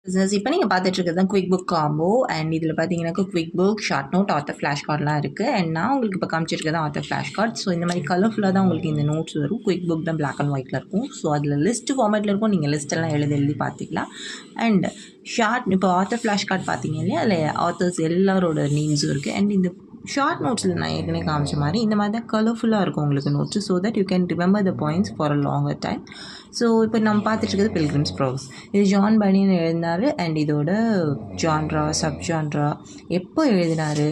Business இப்போ நீங்கள் பார்த்துட்டு இருக்கிறது தான் குவிக் புக் காம்போ. அண்ட் இதில் பார்த்தீங்கன்னாக்கா quick book, short note, author flash கார்ட்லாம் இருக்குது. அண்ட் நான் உங்களுக்கு இப்போ காமிச்சிருக்கிறது ஆத்தர் ஃப்ளாஷ் கார்ட். ஸோ இந்த மாதிரி கலர்ஃபுல்லாக தான் உங்களுக்கு இந்த நோட்ஸ் வரும். குவிக் புக் தான் பிளாக் அண்ட் ஒயிட்டில் இருக்கும். ஸோ அதில் லிஸ்ட் ஃபார்மேட்டில் இருக்கும். நீங்கள் லிஸ்ட்டெல்லாம் எழுதி பார்த்துக்கலாம். அண்ட் இப்போ ஆத்தர் ஃப்ளாஷ் கார்ட் பார்த்தீங்க இல்லையா, அதில் ஆத்தர்ஸ் எல்லாரோட நேம்ஸும் இருக்குது. அண்ட் இந்த ஷார்ட் நோட்ஸில் நான் ஏற்கனவே காமிச்ச மாதிரி இந்த மாதிரி தான் கலர்ஃபுல்லாக இருக்கும் உங்களுக்கு notes. So that you can remember the points for a longer time. So இப்போ நம்ம பார்த்துட்டு இருக்கிறது பில்கிரிம்ஸ் ப்ரோக்ரஸ். இது ஜான் பனியன் எழுதினார். அண்ட் இதோட ஜான்ரா, சப் ஜான்ரா, எப்போ எழுதினார்,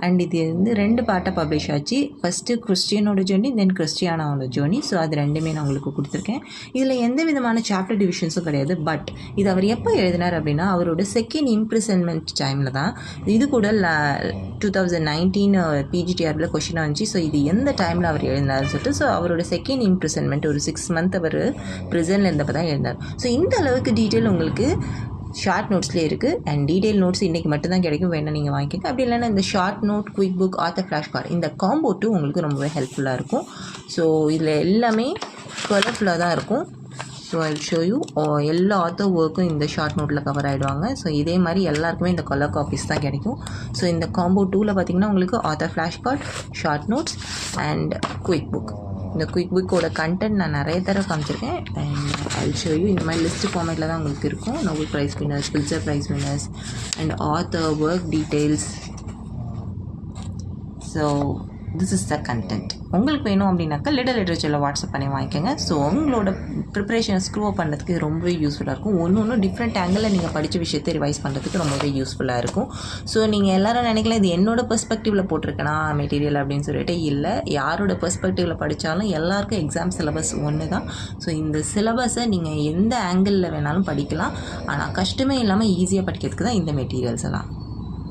அண்ட் இது வந்து 2 பார்ட்டாக பப்ளிஷ் ஆச்சு. ஃபஸ்ட்டு கிறிஸ்டியனோட ஜேர்னி, தென் கிறிஸ்டியானாவோட ஜேர்னி. ஸோ அது 2மே நான் உங்களுக்கு கொடுத்துருக்கேன். இதில் எந்த விதமான சாப்டர் டிவிஷன்ஸும் கிடையாது. பட் இது அவர் எப்போ எழுதினார் அப்படின்னா அவரோட செகண்ட் இம்ப்ரிசன்மெண்ட் டைமில் தான். இது கூட 2019 பிஜிடிஆரில் கொஷினாக இருந்துச்சு. ஸோ இது எந்த டைமில் அவர் எழுதினார்னு சொல்லிட்டு. ஸோ அவரோட செகண்ட் இம்ப்ரிசன்மெண்ட் ஒரு 6 மந்த் அவர் ப்ரிசனில் இருந்தப்போ தான் எழுதினார். ஸோ இந்த அளவுக்கு டீட்டெயில் உங்களுக்கு ஷார்ட் நோட்ஸ்லேயே இருக்குது. அண்ட் டீட்டெயில் நோட்ஸ் இன்றைக்கி மட்டும்தான் கிடைக்கும். வேணால் நீங்கள் வாங்கிக்கோங்க. அப்படி இல்லைன்னா இந்த short note, quick book, author flash card, இந்த காம்போ 2 உங்களுக்கு ரொம்பவே ஹெல்ப்ஃபுல்லாக இருக்கும். ஸோ இதில் எல்லாமே கலர்ஃபுல்லாக தான் இருக்கும். ஸோ ஐ ஷோ யூ எல்லா ஆத்தர் ஒர்க்கும் இந்த ஷார்ட் நோட்டில் கவர் ஆகிடுவாங்க. ஸோ இதே மாதிரி எல்லாருக்குமே இந்த கலர் காப்பீஸ் தான் கிடைக்கும். ஸோ இந்த காம்போ 2ல் பார்த்திங்கன்னா உங்களுக்கு author flash card, short notes and quick book. இந்த குவிக் புக்கோட கண்டென்ட் நான் நிறைய தடவை காமிச்சிருக்கேன். அண்ட் ஐ ஷோ யூ இந்த மாதிரி லிஸ்ட் ஃபார்மேட்டில் தான் உங்களுக்கு இருக்கும். Nobel prize winners, Pulitzer prize winners and author work details. So this is the content. உங்களுக்கு வேணும் அப்படின்னாக்கா லிட்டில் லிட்ரேச்சரில் வாட்ஸ்அப் பண்ணி வாங்கிக்கோங்க. ஸோ உங்களோட ப்ரிப்பரேஷனை ஸ்க்ரூ பண்ணுறதுக்கு ரொம்பவே யூஸ்ஃபுல்லாக இருக்கும். ஒன்று டிஃப்ரெண்ட் ஆங்கிளில் நீங்கள் படித்த விஷயத்தை ரிவைஸ் பண்ணுறதுக்கு ரொம்பவே யூஸ்ஃபுல்லாக இருக்கும். ஸோ நீங்கள் எல்லோரும் நினைக்கலாம் இது என்னோட பெர்ஸ்பெக்டிவில் போட்டிருக்கேனா மெட்டீரியல் அப்படின்னு சொல்லிட்டு. இல்லை, யாரோட பெர்ஸ்பெக்டிவில் படித்தாலும் எல்லாருக்கும் எக்ஸாம் சிலபஸ் ஒன்று தான். ஸோ இந்த சிலபஸை நீங்கள் எந்த ஆங்கிளில் வேணாலும் படிக்கலாம். ஆனால் கஷ்டமே இல்லாமல் ஈஸியாக படிக்கிறதுக்கு தான் இந்த மெட்டீரியல்ஸ் எல்லாம்.